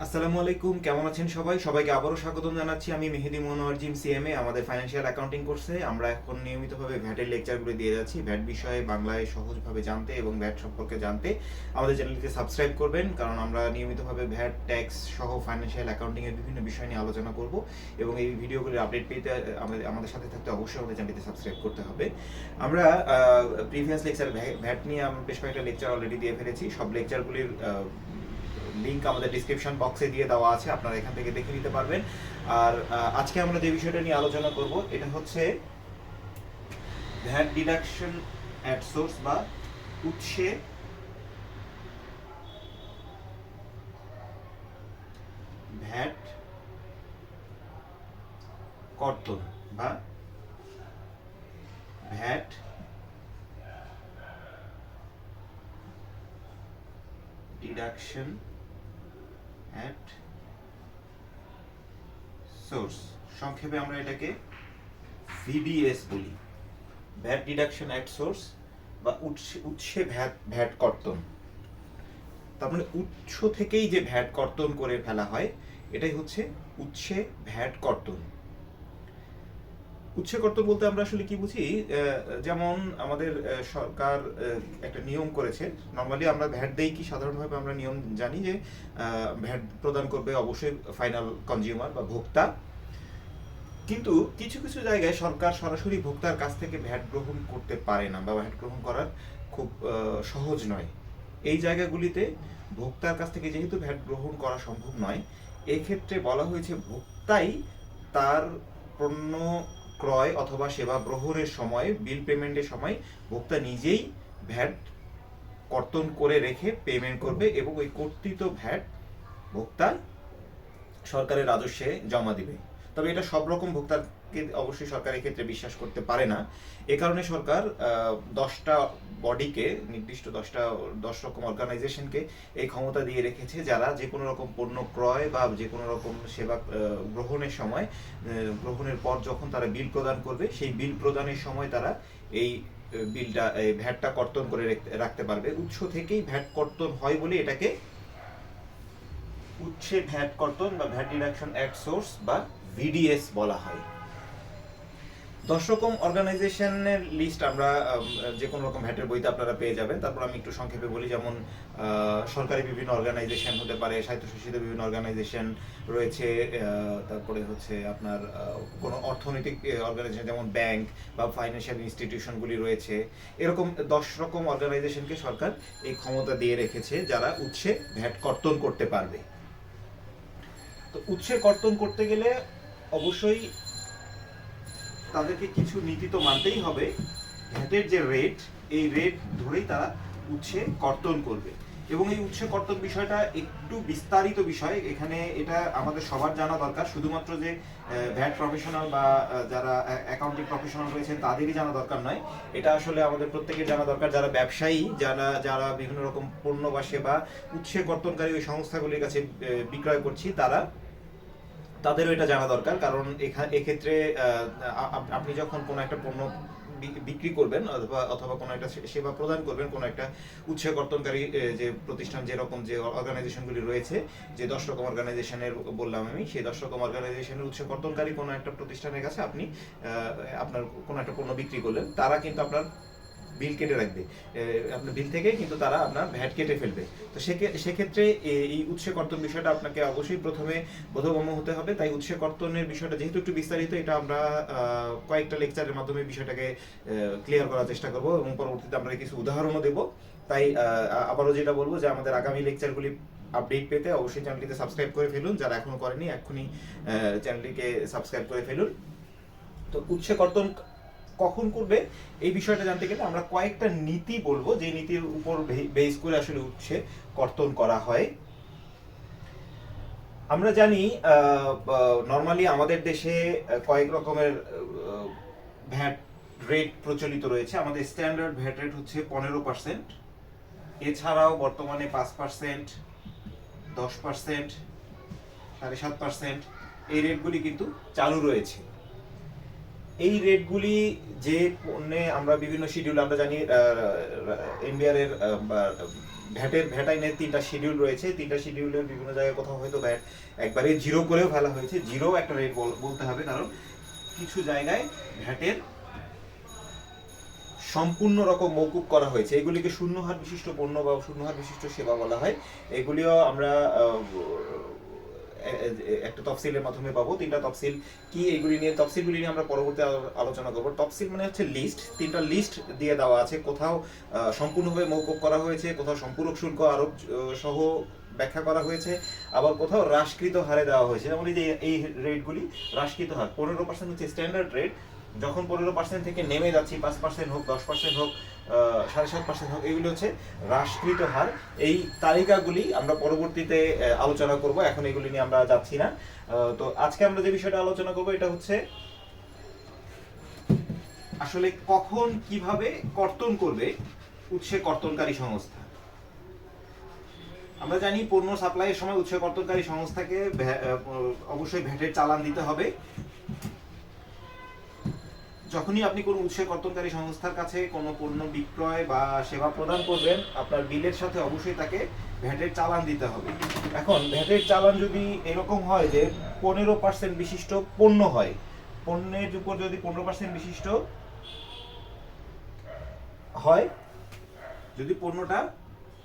আসসালামু আলাইকুম, কেমন আছেন সবাই? সবাইকে আবারও স্বাগতম জানাচ্ছি। আমি মেহেদি মনোয়ার জিম সিএমএ। আমাদের ফাইন্যান্সিয়াল অ্যাকাউন্টিং কোর্সে আমরা এখন নিয়মিতভাবে ভ্যাটের লেকচারগুলো দিয়ে যাচ্ছি। ভ্যাট বিষয়ে বাংলায় সহজভাবে জানতে এবং ভ্যাট সম্পর্কে জানতে আমাদের চ্যানেলটিকে সাবস্ক্রাইব করবেন, কারণ আমরা নিয়মিতভাবে ভ্যাট, ট্যাক্স সহ ফাইন্যান্সিয়াল অ্যাকাউন্টিং এর বিভিন্ন বিষয় নিয়ে আলোচনা করব এবং এই ভিডিওগুলির আপডেট পেতে আমাদের সাথে থাকতে অবশ্যই আমাদের চ্যানেলটিতে সাবস্ক্রাইব করতে হবে। আমরা প্রিভিয়াস লেকচার ভ্যাট নিয়ে আমরা বেশ কয়েকটা লেকচার অলরেডি দিয়ে ফেলেছি। সব লেকচারগুলির লিংক আমাদের ডিসক্রিপশন বক্সে দিয়ে দেওয়া আছে, আপনারা এখান থেকে দেখে নিতে পারবেন। আর আজকে আমরা যে বিষয়টা নিয়ে আলোচনা করব এটা হচ্ছে ভ্যাট ডিডাকশন অ্যাট সোর্স বা উৎসে ভ্যাট কর্তন বা ভ্যাট ডিডাকশন অ্যাট সোর্স, সংক্ষেপে আমরা এটাকে ভিডিএস বলি। ভ্যাট ডিডাকশন অ্যাট সোর্স বা উৎসে ভ্যাট কর্তন। তার মানে উৎস থেকেই যে ভ্যাট কর্তন করে ফেলা হয় এটাই হচ্ছে উৎসে ভ্যাট কর্তন। উৎসে কর্তন বলতে আমরা আসলে কি বুঝি? যেমন আমাদের সরকার একটা নিয়ম করেছে। নর্মালি আমরা ভ্যাট দেই কি, সাধারণভাবে আমরা নিয়ম জানি যে ভ্যাট প্রদান করবে অবশ্যই ফাইনাল কনজিউমার বা ভোক্তা। কিন্তু কিছু কিছু জায়গায় সরকার সরাসরি ভোক্তার কাছ থেকে ভ্যাট গ্রহণ করতে পারে না বা ভ্যাট গ্রহণ করার খুব সহজ নয়। এই জায়গাগুলিতে ভোক্তার কাছ থেকে যেহেতু ভ্যাট গ্রহণ করা সম্ভব নয়, এক্ষেত্রে বলা হয়েছে ভোক্তাই তার পণ্য ক্রয় অথবা সেবা গ্রহণের সময়, বিল পেমেন্টের সময় ভোক্তা নিজেই ভ্যাট কর্তন করে রেখে পেমেন্ট করবে এবং ওই কর্তৃত ভ্যাট ভোক্তা সরকারের রাজস্বে জমা দিবে। তবে এটা সব রকম ভোক্তাকে অবশ্যই সরকার এক্ষেত্রে বিশ্বাস করতে পারে না। এ কারণে সরকার 10টা বডিকে, নির্দিষ্ট 10 রকম অর্গানাইজেশনকে এই ক্ষমতা দিয়ে রেখেছে, যারা যে কোনো রকম পণ্য ক্রয় বা যে কোনো রকম সেবা গ্রহণের সময়, গ্রহণের পর যখন তারা বিল প্রদান করবে, সেই বিল প্রদানের সময় তারা এই বিলটা, এই ভ্যাটটা কর্তন করে রাখতে পারবে। উৎস থেকেই ভ্যাট কর্তন হয় বলে এটাকে উৎসে ভ্যাট কর্তন বা ভ্যাট ডিডাকশন অ্যাট সোর্স বা ভিডিএস বলা হয়। 10 রকম অর্গানাইজেশনের লিস্ট আমরা যে কোনো রকম ভ্যাটের বইতে আপনারা পেয়ে যাবেন। তারপর আমি একটু সংক্ষেপে বলি, যেমন সরকারি বিভিন্ন অর্গানাইজেশন হতে পারে, স্বায়ত্তশাসিত বিভিন্ন অর্গানাইজেশন রয়েছে, তারপরে হচ্ছে আপনার কোনো অর্থনৈতিক অর্গানাইজেশন যেমন ব্যাংক বা ফাইন্যান্সিয়াল ইনস্টিটিউশনগুলি রয়েছে। এরকম 10 রকম অর্গানাইজেশনকে সরকার এই ক্ষমতা দিয়ে রেখেছে, যারা উৎসে ভ্যাট কর্তন করতে পারবে। তো উৎসে কর্তন করতে গেলে অবশ্যই তাদেরকে কিছু নীতি তো মানতেই হবে। ভ্যাটের যে রেট, এই রেট ধরেই তারা উৎসে কর্তন করবে এবং এই উৎসে কর্তন বিষয়টা একটু বিস্তারিত বিষয়। এখানে এটা আমাদের সবার জানা দরকার, শুধুমাত্র যে ভ্যাট প্রফেশনাল বা যারা অ্যাকাউন্টিং প্রফেশনাল রয়েছেন তাদেরই জানা দরকার নয়। এটা আসলে আমাদের প্রত্যেকের জানা দরকার, যারা ব্যবসায়ী, যারা বিভিন্ন রকম পণ্য বা সেবা উৎসে কর্তনকারী ওই সংস্থাগুলির কাছে বিক্রয় করছি, তাদেরও এটা জানা দরকার। কারণ এক্ষেত্রে আপনি যখন কোনো একটা পণ্য বিক্রি করবেন অথবা কোনো একটা সেবা প্রদান করবেন, কোনো একটা উৎসে কর্তনকারী যে প্রতিষ্ঠান, যেরকম যে অর্গানাইজেশনগুলি রয়েছে, যে 10 রকম অর্গানাইজেশনের বললাম আমি, সেই 10 রকম অর্গানাইজেশনের উৎসে কর্তনকারী কোনো একটা প্রতিষ্ঠানের কাছে আপনি আপনার কোনো একটা পণ্য বিক্রি করলেন, তারা কিন্তু আপনার বিল কেটে রাখবে। আপনার বিল থেকে কিন্তু তারা আপনার ভ্যাট কেটে ফেলবে। তো সেক্ষেত্রে এই উৎসে কর্তন বিষয়টা আপনাকে অবশ্যই প্রথমে বোধগম্য হতে হবে। তাই উৎসে কর্তনের বিষয়টা যেহেতু একটু বিস্তারিত, এটা আমরা কয়েকটা লেকচারের মাধ্যমে বিষয়টাকে ক্লিয়ার করার চেষ্টা করব এবং পরবর্তীতে আমরা কিছু উদাহরণও দেব। তাই আবারও যেটা বলবো যে আমাদের আগামী লেকচারগুলি আপডেট পেতে অবশ্যই চ্যানেলটিতে সাবস্ক্রাইব করে ফেলুন। যারা এখনো করেনি এক্ষুনি চ্যানেলটিকে সাবস্ক্রাইব করে ফেলুন। তো উৎসে কর্তন কখন করবে এই বিষয়টা জানতে গেলে আমরা কয়েকটা নীতি বলবো, যে নীতির উপর বেস করে আসলে উৎসে কর্তন করা হয়। আমরা জানি নর্মালি আমাদের দেশে কয়েক রকমের ভ্যাট রেট প্রচলিত রয়েছে। আমাদের স্ট্যান্ডার্ড ভ্যাট রেট হচ্ছে 15%। এছাড়াও বর্তমানে 5%, 10%, 7.5% এই রেটগুলি কিন্তু চালু রয়েছে। এই রেটগুলি যে পণ্যে আমরা বিভিন্ন শিডিউল আমরা জানি, এনবিআর এর ভ্যাট আইনের 3টা শিডিউল রয়েছে, 3টা শিডিউলের বিভিন্ন জায়গায় কোথাও হয়তো ভ্যাট একবারে জিরো করেও ফেলা হয়েছে, জিরো একটা রেট বলতে হবে, কারণ কিছু জায়গায় ভ্যাটের সম্পূর্ণ রকম মৌকুব করা হয়েছে, এগুলিকে শূন্য হার বিশিষ্ট পণ্য বা শূন্য হার বিশিষ্ট সেবা বলা হয়। এগুলিও আমরা একটা তফসিলের মাধ্যমে পাবো। 3টা তফসিল কি, এইগুলি নিয়ে তফসিলগুলি নিয়ে আমরা পরবর্তী আলোচনা করবো। তফসিল মানে হচ্ছে লিস্ট, 3টা লিস্ট দিয়ে দেওয়া আছে, কোথাও সম্পূর্ণভাবে মৌকুব করা হয়েছে, কোথাও সম্পূরক শুল্ক আরোপ সহ ব্যাখ্যা করা হয়েছে, আবার কোথাও হ্রাসকৃত হারে দেওয়া হয়েছে। যেমন এই যে এই রেটগুলি হ্রাসকৃত হার 15% হচ্ছে স্ট্যান্ডার্ড রেট, যখন 15% থেকে নেমে যাচ্ছি 5% হোক, 10% হোক, 7.5% হোক, এগুলি হচ্ছে হ্রাসকৃত হার। এই তালিকাগুলি আমরা পরবর্তীতে আলোচনা করব, এখন এগুলি নিয়ে আমরা যাচ্ছি না। তো আজকে আমরা যে বিষয়টা আলোচনা করব এটা হচ্ছে আসলে কখন কিভাবে কর্তন করবে উৎসে কর্তনকারী সংস্থা। আমরা জানি পণ্য সাপ্লাইয়ের সময় উৎসে কর্তনকারী সংস্থাকে অবশ্যই ভ্যাটের চালান দিতে হবে। যখনই আপনি কোনো উৎসে কর্তনকারী সংস্থার কাছে কোনো পণ্য বিক্রয় বা সেবা প্রদান করবেন, আপনার বিলের সাথে অবশ্যই তাকে ভ্যাটের চালান দিতে হবে। এখন ভ্যাটের চালান যদি এরকম হয় যে 15% বিশিষ্ট পণ্য হয়, পণ্যের উপর যদি 15% বিশিষ্ট হয়, যদি পণ্যটা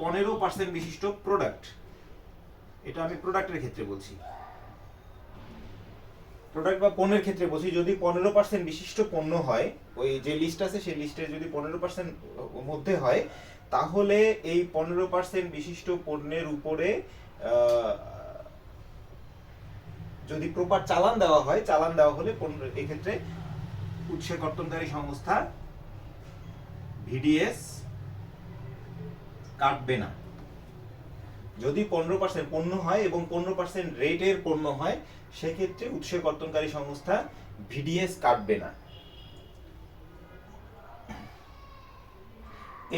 15% বিশিষ্ট প্রোডাক্ট, এটা আমি প্রোডাক্টের ক্ষেত্রে বলছি, প্রোডাক্ট বা পণ্যের ক্ষেত্রে বলছি, যদি 15% বিশিষ্ট পণ্য হয়, ওই যে লিস্ট আছে সেই লিস্টে যদি 15% মধ্যে হয়, তাহলে এই 15% বিশিষ্ট পণ্যের উপরে যদি প্রপার চালান দেওয়া হয়, চালান দেওয়া হলে এক্ষেত্রে উৎসে কর্তনকারী সংস্থা ভিডিএস কাটবে না। যদি 15% পণ্য হয় এবং 15% রেটের পণ্য হয়, সেক্ষেত্রে উৎসে কর্তনকারী সংস্থা ভিডিএস কাটবে না।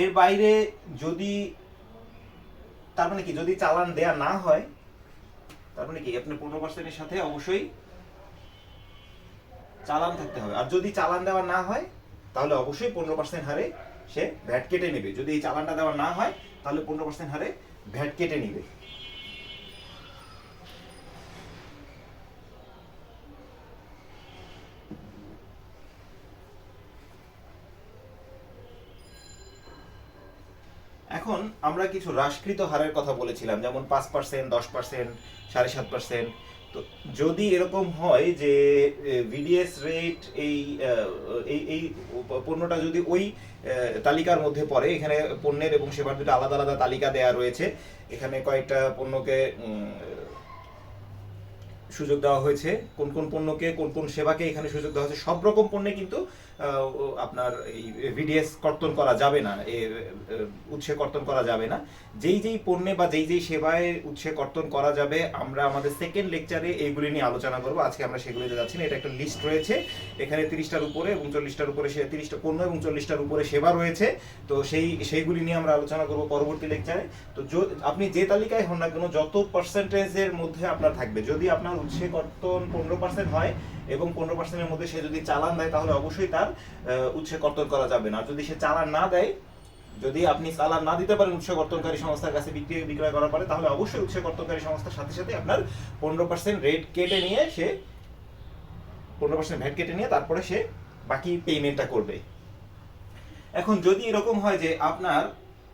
এর বাইরে যদি, তার মানে কি, যদি চালান দেয়া না হয়, তার মানে কি আপনার 15%-এর সাথে অবশ্যই চালান থাকতে হবে। আর যদি চালান দেওয়া না হয়, তাহলে অবশ্যই 15% হারে সে ভ্যাট কেটে নেবে। যদি এই চালানটা দেওয়া না হয়, তাহলে 15% হারে ভ্যাট কেটে নেবে। এখন আমরা কিছু হ্রাসকৃত হারের কথা বলেছিলাম, যেমন 5%, 10%, 7.5%। তো যদি এরকম হয় যে ভিডিএস রেট এই এই পণ্যটা যদি ওই তালিকার মধ্যে পড়ে, এখানে পণ্যের এবং সেবার দুটো আলাদা আলাদা তালিকা দেয়া রয়েছে, এখানে কয়েকটা পণ্যকে সুযোগ দেওয়া হয়েছে, কোন কোন পণ্যকে কোন কোন সেবাকে এখানে সুযোগ দেওয়া হয়েছে। সব রকম পণ্যে কিন্তু আপনার এই ভিডিএস কর্তন করা যাবে না, উৎসে কর্তন করা যাবে না। যেই যেই পণ্যে বা যেই যেই সেবায় উৎসে কর্তন করা যাবে, আমরা আমাদের সেকেন্ড লেকচারে এইগুলি নিয়ে আলোচনা করব। আজকে আমরা সেগুলিতে যাচ্ছি না। এটা একটা লিস্ট রয়েছে, এখানে 30টার উপরে এবং 40টার উপরে 30টা পণ্য এবং 40টার উপরে সেবা রয়েছে। তো সেইগুলি নিয়ে আমরা আলোচনা করব পরবর্তী লেকচারে। তো আপনি যে তালিকায় হন না কেন, যত পার্সেন্টেজের মধ্যে আপনার থাকবে, যদি আপনার উৎসে কর্তন 15% হয় এবং 15%-এর মধ্যে সে যদি চালান দেয়, তাহলে অবশ্যই তার উৎসে কর্তন করা যাবে না। যদি সে চালান না দেয়, যদি আপনি চালান না দিতে পারেন উৎসে কর্তনকারী সংস্থার কাছে বিক্রয় করার পরে, তাহলে অবশ্যই উৎসে কর্তনকারী সংস্থার সাথে সাথে আপনার 15% রেট কেটে নিয়ে, সে 15% ভ্যাট কেটে নিয়ে তারপরে সে বাকি পেমেন্টটা করবে। এখন যদি এরকম হয় যে আপনার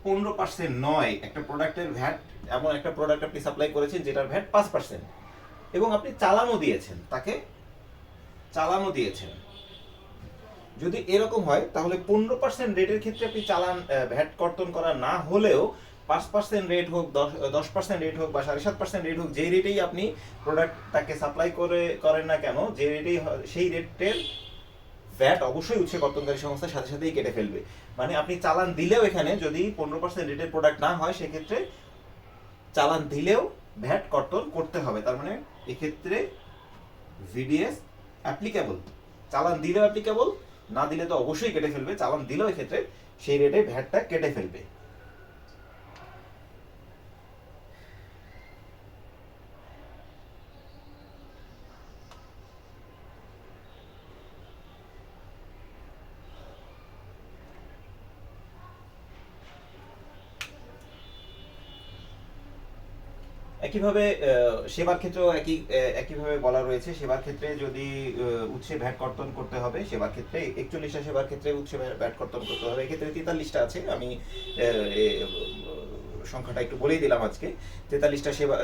15% নয়, একটা প্রোডাক্টের ভ্যাট, এমন একটা প্রোডাক্ট আপনি সাপ্লাই করেছেন যেটার ভ্যাট 5%, এবং আপনি চালানও দিয়েছেন, তাকে চালানও দিয়েছেন, যদি এরকম হয়, তাহলে 15% রেটের ক্ষেত্রে আপনি চালান ভ্যাট কর্তন করা না হলেও 5% রেট হোক, 10% রেট হোক বা 7.5% রেট হোক, যে রেটেই আপনি প্রোডাক্টটাকে সাপ্লাই করেন না কেন, যে রেটেই, সেই রেটের ভ্যাট অবশ্যই উৎসে কর্তনকারী সংস্থার সাথে সাথেই কেটে ফেলবে। মানে আপনি চালান দিলেও, এখানে যদি 15% রেটের প্রোডাক্ট না হয়, সেক্ষেত্রে চালান দিলেও ভ্যাট কর্তন করতে হবে। তার মানে এক্ষেত্রে ভিডিএস অ্যাপ্লিকেবল, চালান দিলেও অ্যাপ্লিকেবল, না দিলে তো অবশ্যই কেটে ফেলবে। চালান দিলেও এক্ষেত্রে সেই রেটে ভ্যাটটা কেটে ফেলবে। একইভাবে সেবার ক্ষেত্রেও একইভাবে বলা রয়েছে। সেবার ক্ষেত্রে যদি উৎসে ভ্যাট কর্তন করতে হবে, সেবার ক্ষেত্রে 41টা সেবার ক্ষেত্রে উৎসে ভ্যাট কর্তন করতে হবে। এক্ষেত্রে 43টা আছে, আমি সংখ্যাটা একটু বলেই দিলাম আজকে। 43টা সেবা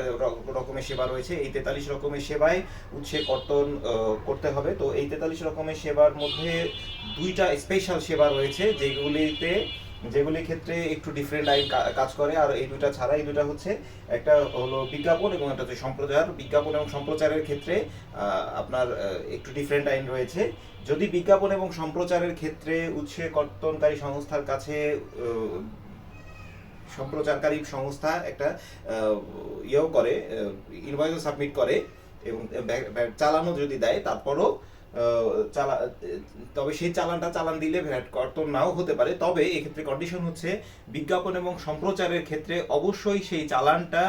রকমের সেবা রয়েছে। এই 43 রকমের সেবায় উৎসে কর্তন করতে হবে। তো এই 43 রকমের সেবার মধ্যে 2টা স্পেশাল সেবা রয়েছে যেগুলির ক্ষেত্রে একটু ডিফারেন্ট আইন কাজ করে। আর এই দুটা ছাড়া, এই দুটা হচ্ছে, একটা হলো বিজ্ঞাপন এবং একটা হচ্ছে সম্প্রচার। বিজ্ঞাপন এবং সম্প্রচারের ক্ষেত্রে আপনার একটু ডিফারেন্ট আইন রয়েছে। যদি বিজ্ঞাপন এবং সম্প্রচারের ক্ষেত্রে উৎসে কর্তনকারী সংস্থার কাছে সম্প্রচারকারী সংস্থা একটা ইয়েও করে, ইনভয়েসও সাবমিট করে এবং চালানও যদি দেয়, তারপরও তবে সেই চালান দিলে ভ্যাট কর্তন নাও হতে পারে। তবে এক্ষেত্রে কন্ডিশন হচ্ছে, বিজ্ঞাপন এবং সম্প্রচারের ক্ষেত্রে অবশ্যই সেই চালানটা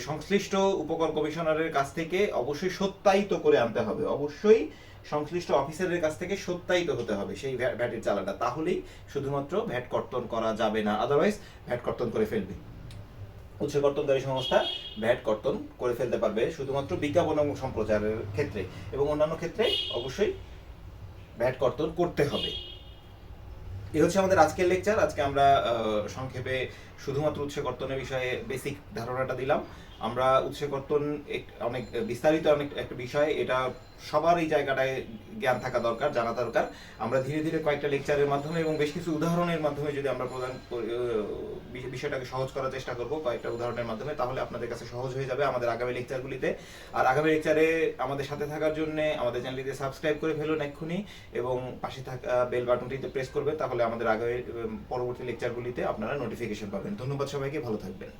সংশ্লিষ্ট উপকর কমিশনারের কাছ থেকে অবশ্যই সত্যায়িত করে আনতে হবে। অবশ্যই সংশ্লিষ্ট অফিসারের কাছ থেকে সত্যায়িত হতে হবে সেই ভ্যাটের চালানটা, তাহলেই শুধুমাত্র ভ্যাট কর্তন করা যাবে না, আদারওয়াইজ ভ্যাট কর্তন করে ফেলবে। উৎসে কর্তনকারী সংস্থা ভ্যাট কর্তন করে ফেলতে পারবে শুধুমাত্র বিজ্ঞাপন এবং সম্প্রচারের ক্ষেত্রে, এবং অন্যান্য ক্ষেত্রে অবশ্যই ভ্যাট কর্তন করতে হবে। এই হচ্ছে আমাদের আজকের লেকচার। আজকে আমরা সংক্ষেপে শুধুমাত্র উৎসে কর্তনের বিষয়ে বেসিক ধারণাটা দিলাম। আমরা উৎসে কর্তন অনেক বিস্তারিত একটা বিষয়, এটা সবার এই জায়গাটায় জ্ঞান থাকা দরকার, জানা দরকার। আমরা ধীরে ধীরে কয়েকটা লেকচারের মাধ্যমে এবং বেশ কিছু উদাহরণের মাধ্যমে যদি আমরা বিষয়টাকে সহজ করার চেষ্টা করব কয়েকটা উদাহরণের মাধ্যমে, তাহলে আপনাদের কাছে সহজ হয়ে যাবে আমাদের আগামী লেকচারগুলিতে। আর আগামী লেকচারে আমাদের সাথে থাকার জন্য আমাদের চ্যানেলটিতে সাবস্ক্রাইব করে ফেলুন এক্ষুনি, এবং পাশে থাকা বেল বাটনটিতে প্রেস করবেন, তাহলে আমাদের আগামী পরবর্তী লেকচারগুলিতে আপনারা নোটিফিকেশন পাবেন। ধন্যবাদ সবাইকে, ভালো থাকবেন।